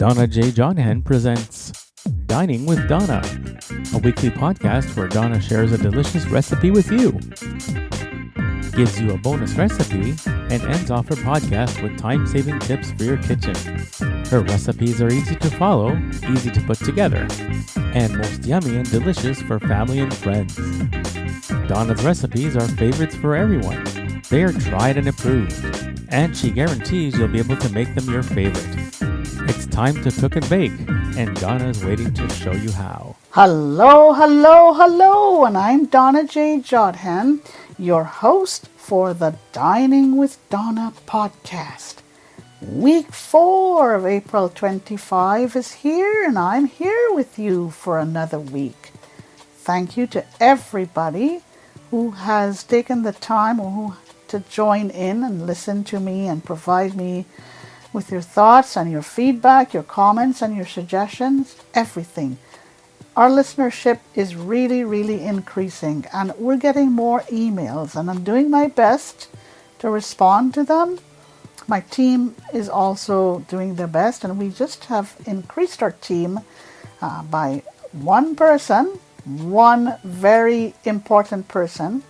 Donna J. Jodhan presents Dining with Donna, a weekly podcast where Donna shares a delicious recipe with you, gives you a bonus recipe, and ends off her podcast with time-saving tips for your kitchen. Her recipes are easy to follow, easy to put together, and most yummy and delicious for family and friends. Donna's recipes are favorites for everyone. They are tried and approved, and she guarantees you'll be able to make them your favorite. It's time to cook and bake, and Donna is waiting to show you how. Hello, and I'm Donna J. Jodhan, your host for the Dining with Donna podcast. Week 4 of April 25 is here, and I'm here with you for another week. Thank you to everybody who has taken the time to join in and listen to me and provide me with your thoughts and your feedback, your comments and your suggestions, everything. Our listenership is really increasing, and we're getting more emails, and I'm doing my best to respond to them. My team is also doing their best, and we just have increased our team by one person, one very important person,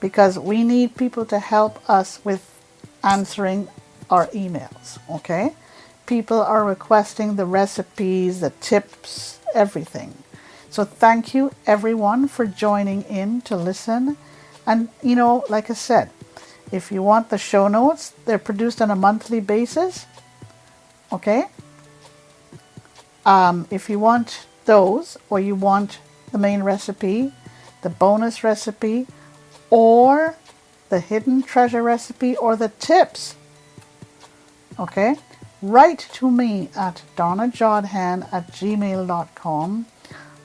because we need people to help us with answering our emails, okay? People are requesting the recipes, the tips, everything. So thank you everyone for joining in to listen. And like I said, if you want the show notes, they're produced on a monthly basis, okay? If you want those, or you want the main recipe, the bonus recipe, or the hidden treasure recipe, or the tips, okay, write to me at donnajodhan@gmail.com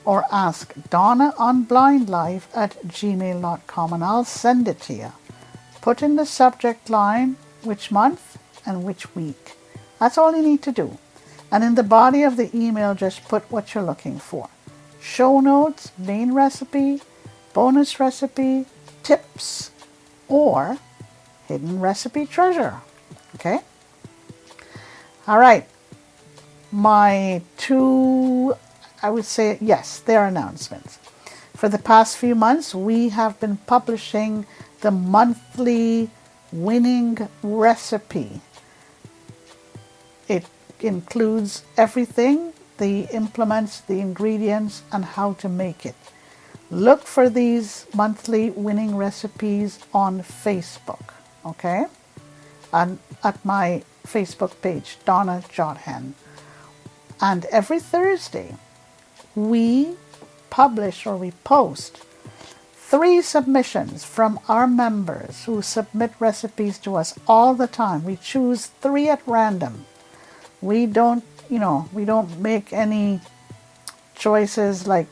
or ask Donna on blindlife@gmail.com, and I'll send it to you. Put in the subject line which month and which week. That's all you need to do. And in the body of the email, just put what you're looking for. Show notes, main recipe, bonus recipe, tips, or hidden recipe treasure. Okay? All right. My two, I would say, yes, they're announcements. For the past few months, we have been publishing the monthly winning recipe. It includes everything, the implements, the ingredients, and how to make it. Look for these monthly winning recipes on Facebook, okay? And at my Facebook page, Donna Jodhan. And every Thursday, we publish or we post 3 submissions from our members who submit recipes to us all the time. We choose 3 at random. We don't make any choices like,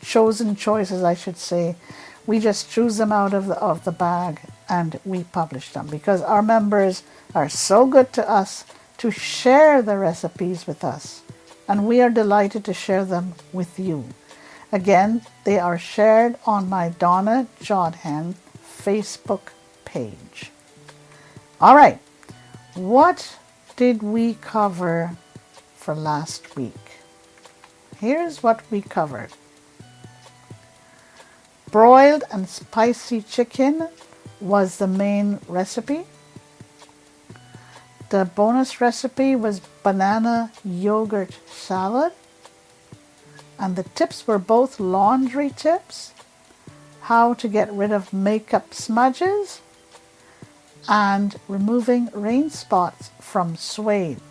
chosen choices, I should say. We just choose them out of the bag, and we publish them because our members are so good to us to share the recipes with us, and we are delighted to share them with you. Again, they are shared on my Donna Jodhan Facebook page. All right, what did we cover for last week? Here's what we covered. Broiled and spicy chicken was the main recipe. The bonus recipe was banana yogurt salad. And the tips were both laundry tips, how to get rid of makeup smudges, and removing rain spots from suede.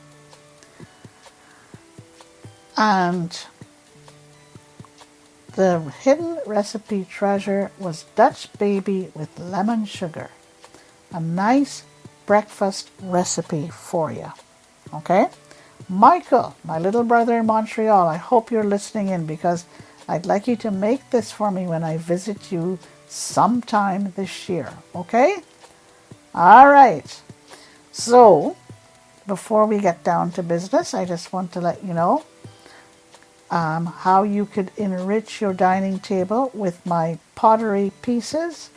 And the hidden recipe treasure was Dutch baby with lemon sugar. A nice breakfast recipe for you. Okay? Michael, my little brother in Montreal, I hope you're listening in because I'd like you to make this for me when I visit you sometime this year. Okay? All right. So, before we get down to business, I just want to let you know how you could enrich your dining table with my pottery pieces.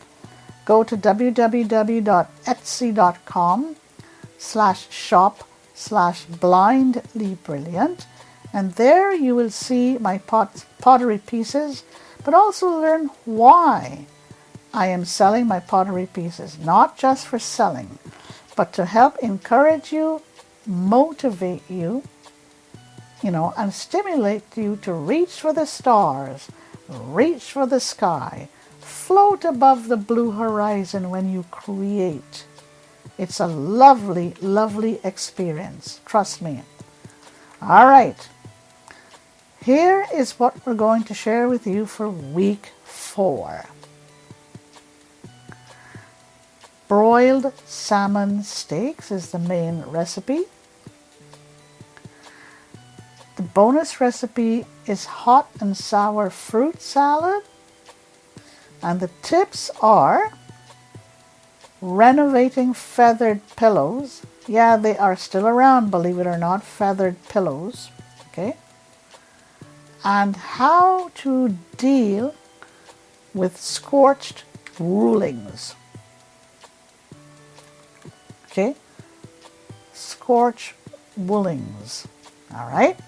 Go to www.etsy.com/shop youtube.com/blindly brilliant, and there you will see my pottery pieces, but also learn why I am selling my pottery pieces, not just for selling, but to help encourage you, motivate you, and stimulate you to reach for the stars, reach for the sky, float above the blue horizon when you create. It's a lovely, lovely experience. Trust me. All right. Here is what we're going to share with you for week 4. Broiled salmon steaks is the main recipe. The bonus recipe is hot and sour fruit salad. And the tips are renovating feathered pillows. Yeah, they are still around, believe it or not, feathered pillows. Okay? And how to deal with scorched rulings. Okay? Scorched woolings. All right?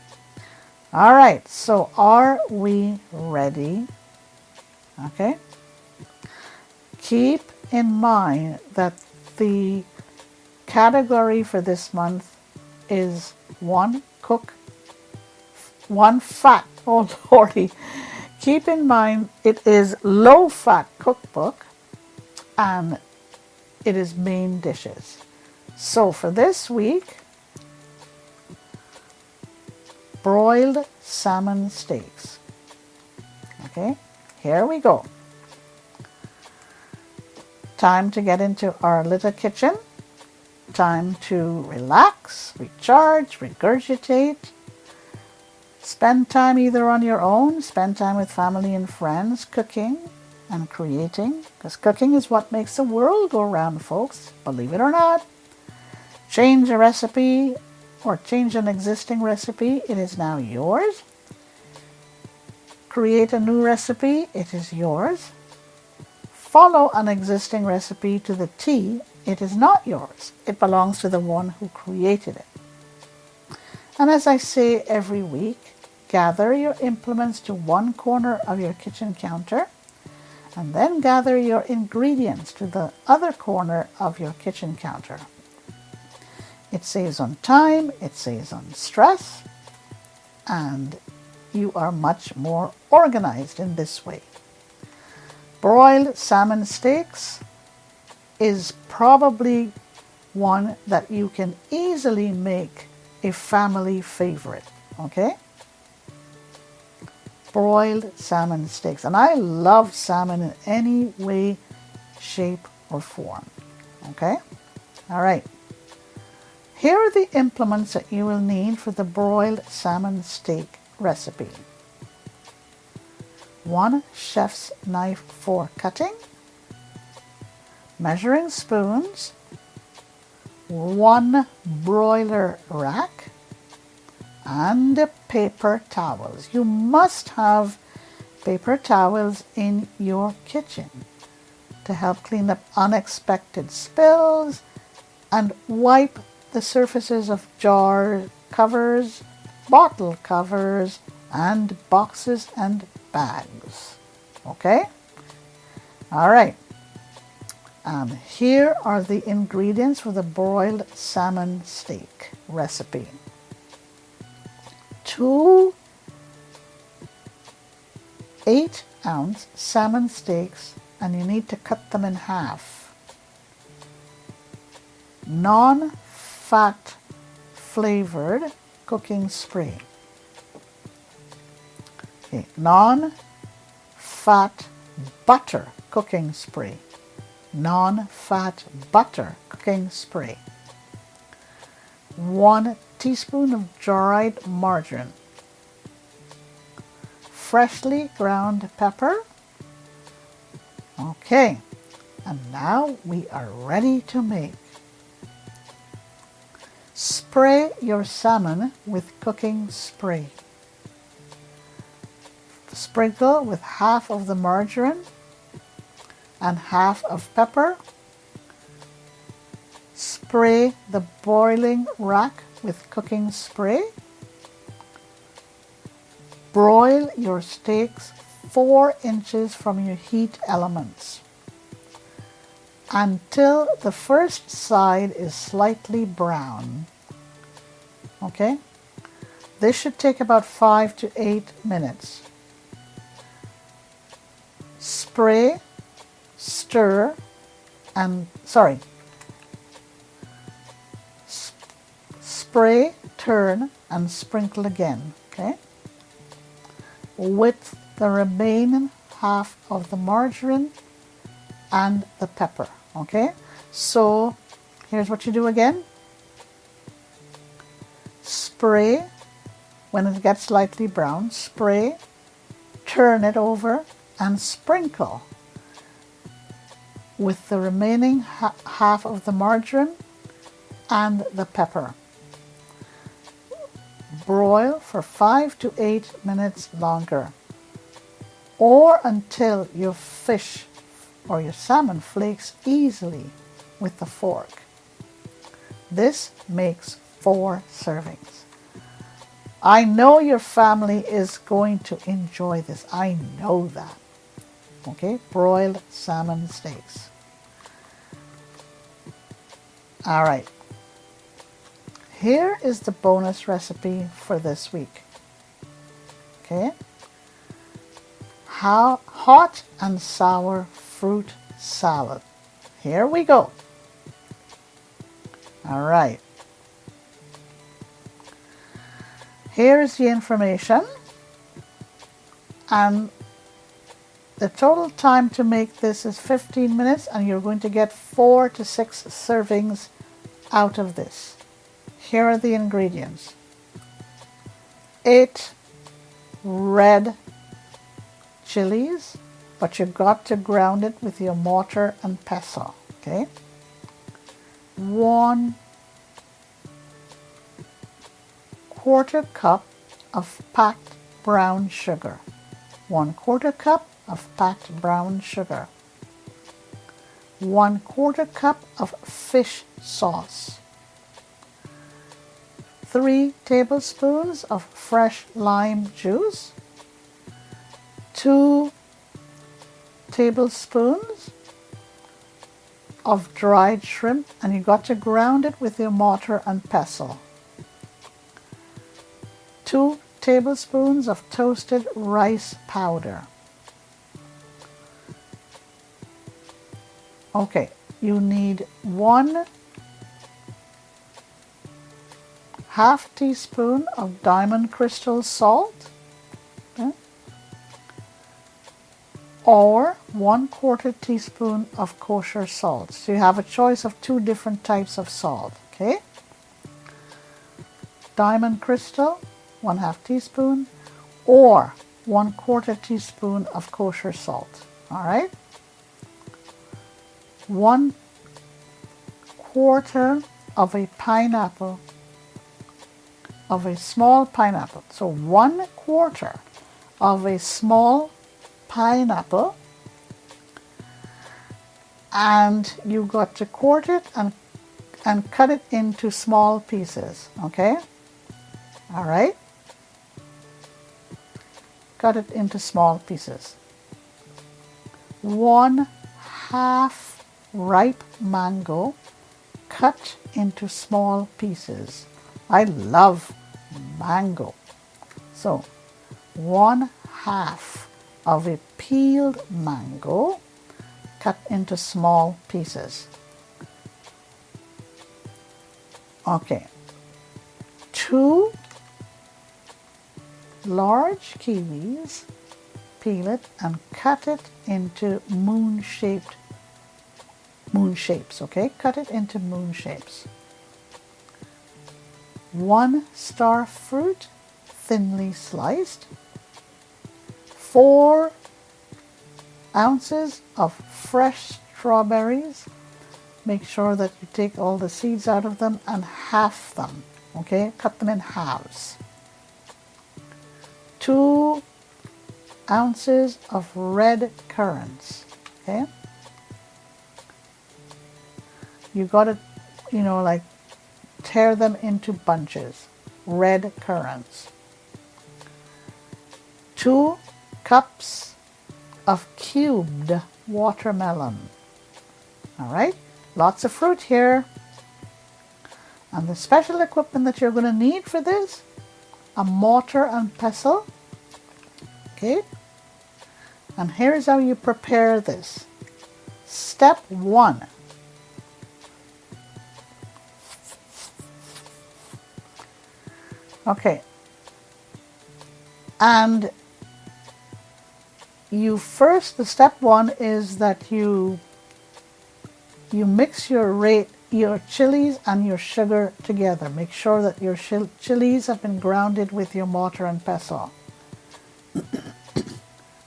All right, so are we ready? Okay? Keep in mind that the category for this month is one fat. Oh Lordy. Keep in mind it is low fat cookbook and it is main dishes. So for this week, broiled salmon steaks. Okay, here we go. Time to get into our little kitchen. Time to relax, recharge, regurgitate. Spend time either on your own, spend time with family and friends, cooking and creating. Because cooking is what makes the world go round, folks. Believe it or not. Change a recipe or change an existing recipe, it is now yours. Create a new recipe, it is yours. Follow an existing recipe to the T, it is not yours. It belongs to the one who created it. And as I say every week, gather your implements to one corner of your kitchen counter, and then gather your ingredients to the other corner of your kitchen counter. It saves on time, it saves on stress, and you are much more organized in this way. Broiled salmon steaks is probably one that you can easily make a family favorite, okay? Broiled salmon steaks. And I love salmon in any way, shape, or form, okay? All right. Here are the implements that you will need for the broiled salmon steak recipe. 1 chef's knife for cutting, measuring spoons, 1 broiler rack, and paper towels. You must have paper towels in your kitchen to help clean up unexpected spills and wipe the surfaces of jar covers, bottle covers, and boxes and bags. Okay? All right. Here are the ingredients for the broiled salmon steak recipe. 2 8-ounce salmon steaks, and you need to cut them in half. Non-fat flavored cooking spray. Okay. Non-fat butter cooking spray. Non-fat butter cooking spray. 1 teaspoon of dried margarine. Freshly ground pepper. Okay, and now we are ready to make. Spray your salmon with cooking spray. Sprinkle with half of the margarine and half of pepper. Spray the boiling rack with cooking spray. Broil your steaks 4 inches from your heat elements until the first side is slightly brown. Okay? This should take about 5 to 8 minutes. Spray, stir, and spray, turn, and sprinkle again, okay? With the remaining half of the margarine and the pepper, okay? So here's what you do again. Spray, when it gets slightly brown, spray, turn it over, and sprinkle with the remaining half of the margarine and the pepper. Broil for 5 to 8 minutes longer, or until your fish or your salmon flakes easily with the fork. This makes 4 servings. I know your family is going to enjoy this. I know that. Okay, broiled salmon steaks. All right. Here is the bonus recipe for this week. Okay. Hot and sour fruit salad. Here we go. All right. Here's the information. And the total time to make this is 15 minutes, and you're going to get 4 to 6 servings out of this. Here are the ingredients. 8 red chilies, but you've got to ground it with your mortar and pestle, okay? 1/4 cup of packed brown sugar. 1/4 cup of packed brown sugar. 1/4 cup of fish sauce. 3 tablespoons of fresh lime juice. 2 tablespoons of dried shrimp, and you got to ground it with your mortar and pestle. 2 tablespoons of toasted rice powder. Okay, you need 1/2 teaspoon of diamond crystal salt, okay, or 1/4 teaspoon of kosher salt. So you have a choice of 2 different types of salt, okay? Diamond crystal, 1/2 teaspoon, or 1/4 teaspoon of kosher salt, all right? 1/4 of a pineapple, of a small pineapple. So 1/4 of a small pineapple, and you got to quarter it and cut it into small pieces, okay? All right? Cut it into small pieces. 1/2 ripe mango, cut into small pieces. I love mango. So 1/2 of a peeled mango, cut into small pieces. Okay. 2 large kiwis, peel it and cut it into moon shapes, okay? Cut it into moon shapes. 1 star fruit, thinly sliced. 4 ounces of fresh strawberries. Make sure that you take all the seeds out of them and half them, okay? Cut them in halves. 2 ounces of red currants, okay? You got to, like tear them into bunches. Red currants. 2 cups of cubed watermelon. All right, lots of fruit here. And the special equipment that you're going to need for this, a mortar and pestle. Okay, and here's how you prepare this. Step 1. Okay, and the step 1 is that you mix your chilies and your sugar together. Make sure that your chilies have been grounded with your mortar and pestle.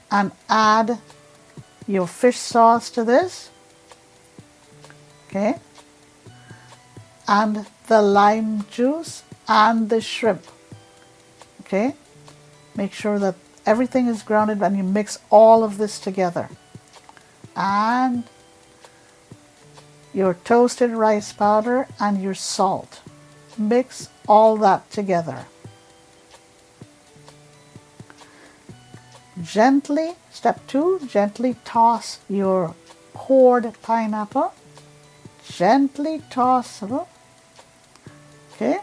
And add your fish sauce to this. Okay, and the lime juice and the shrimp. Okay, make sure that everything is grounded and you mix all of this together. And your toasted rice powder and your salt. Mix all that together. Step 2, gently toss your cored pineapple. Gently toss it. Okay.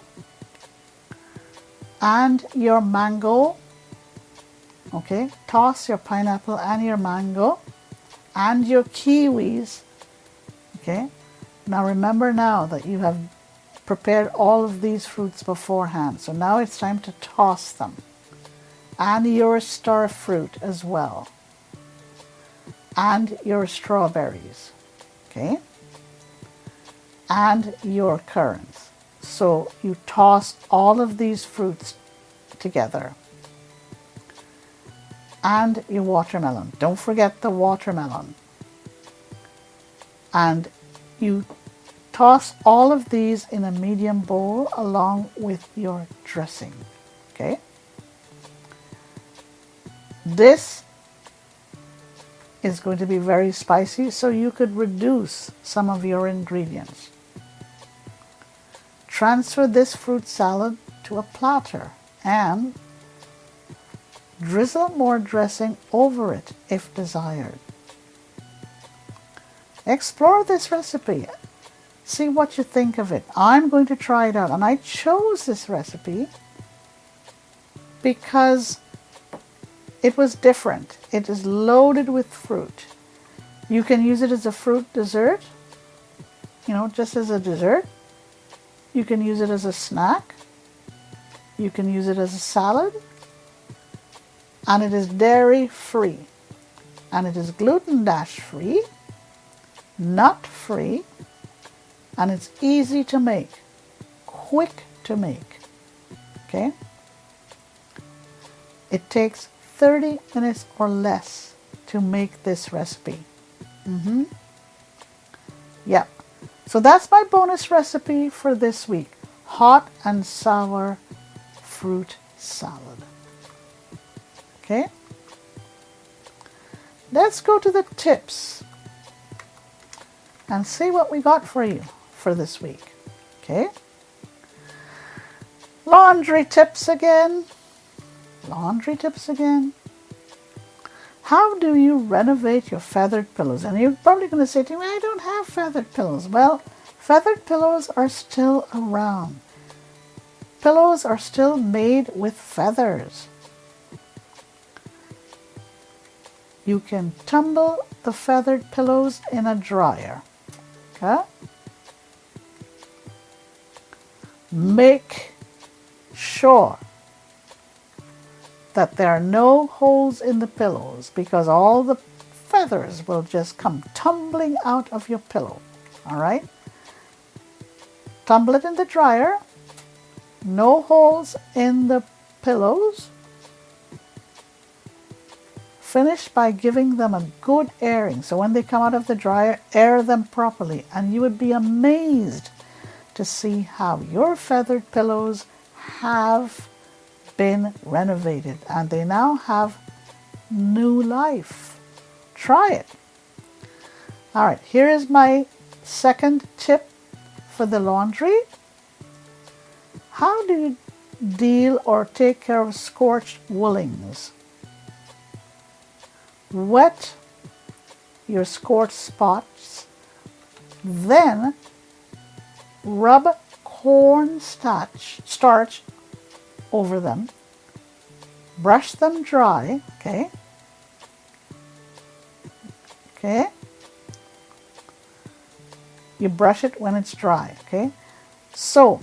And your mango. Okay, toss your pineapple and your mango and your kiwis. Okay, now remember now that you have prepared all of these fruits beforehand. So now it's time to toss them. And your star fruit as well. And your strawberries. Okay, and your currants. So you toss all of these fruits together. And your watermelon. Don't forget the watermelon. And you toss all of these in a medium bowl along with your dressing. Okay? This is going to be very spicy, so you could reduce some of your ingredients. Transfer this fruit salad to a platter and drizzle more dressing over it if desired. Explore this recipe. See what you think of it. I'm going to try it out. And I chose this recipe because it was different. It is loaded with fruit. You can use it as a fruit dessert, just as a dessert. You can use it as a snack. You can use it as a salad. And it is dairy free. And it is gluten free, nut free, and it's easy to make, quick to make. Okay? It takes 30 minutes or less to make this recipe. Yeah. So that's my bonus recipe for this week. Hot and sour fruit salad. Okay? Let's go to the tips and see what we got for you for this week. Okay? Laundry tips again. How do you renovate your feathered pillows? And you're probably going to say to me, I don't have feathered pillows. Well, feathered pillows are still around. Pillows are still made with feathers. You can tumble the feathered pillows in a dryer. Okay? Make sure that there are no holes in the pillows because all the feathers will just come tumbling out of your pillow. All right? Tumble it in the dryer. No holes in the pillows. Finish by giving them a good airing. So when they come out of the dryer, air them properly. And you would be amazed to see how your feathered pillows have been renovated. And they now have new life. Try it. All right, here is my second tip for the laundry. How do you deal or take care of scorched woolings? Wet your scorched spots, then rub corn starch over them, brush them dry, okay? You brush it when it's dry, okay? So,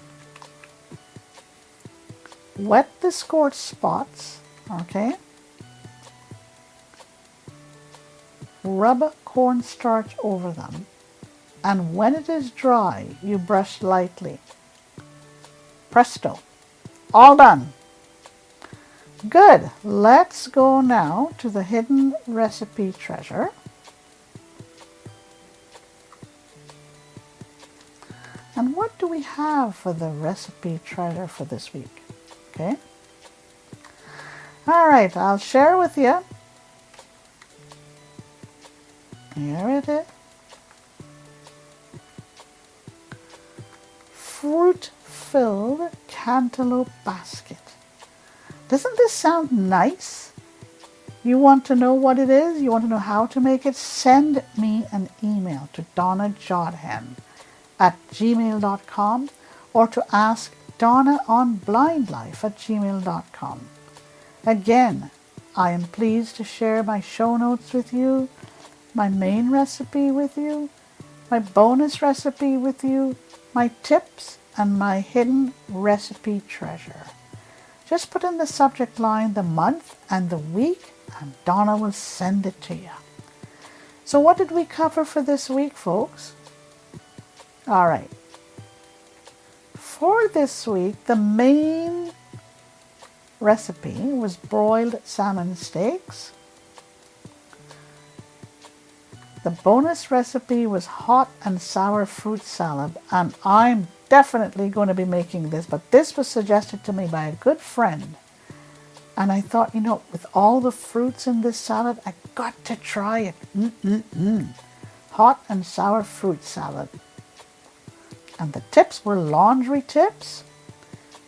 wet the scorched spots, okay? Rub cornstarch over them, and when it is dry, you brush lightly. Presto. All done. Good. Let's go now to the hidden recipe treasure. And what do we have for the recipe treasure for this week? Okay. All right, I'll share with you. Here it is. Fruit-filled cantaloupe basket. Doesn't this sound nice? You want to know what it is? You want to know how to make it? Send me an email to Donna Jodhan at gmail.com or to ask Donna on blindlife at gmail.com. Again, I am pleased to share my show notes with you, my main recipe with you, my bonus recipe with you, my tips, and my hidden recipe treasure. Just put in the subject line the month and the week, and Donna will send it to you. So what did we cover for this week, folks? All right. For this week, the main recipe was broiled salmon steaks. The bonus recipe was hot and sour fruit salad, and I'm definitely going to be making this, but this was suggested to me by a good friend. And I thought, with all the fruits in this salad, I got to try it. Hot and sour fruit salad. And the tips were laundry tips,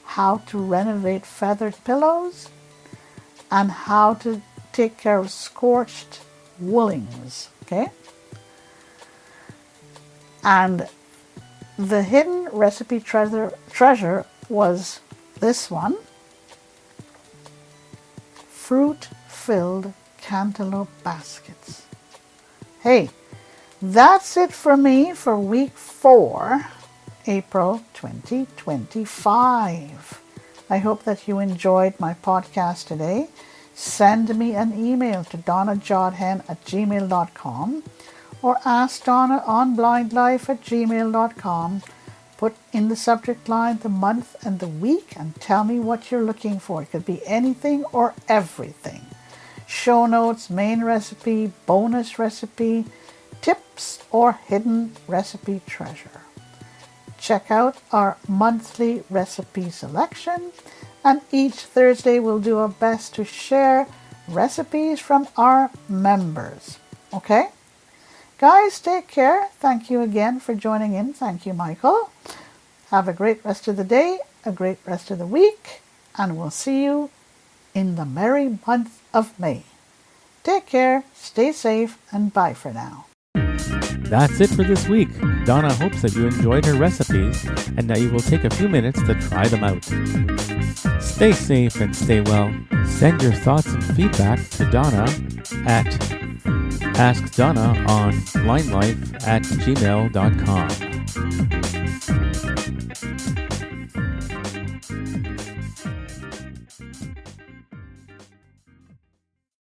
how to renovate feathered pillows, and how to take care of scorched woolings, okay? And the hidden recipe treasure was this one. Fruit-filled cantaloupe baskets. Hey, that's it for me for week 4, April 2025. I hope that you enjoyed my podcast today. Send me an email to donnajodhan at gmail.com or ask Donna on blindlife at gmail.com. Put in the subject line the month and the week and tell me what you're looking for. It could be anything or everything. Show notes, main recipe, bonus recipe, tips, or hidden recipe treasure. Check out our monthly recipe selection, and each Thursday we'll do our best to share recipes from our members. Okay? Guys, take care. Thank you again for joining in. Thank you, Michael. Have a great rest of the day, a great rest of the week, and we'll see you in the merry month of May. Take care, stay safe, and bye for now. That's it for this week. Donna hopes that you enjoyed her recipes and that you will take a few minutes to try them out. Stay safe and stay well. Send your thoughts and feedback to Donna at AskDonna on blindlife@gmail.com.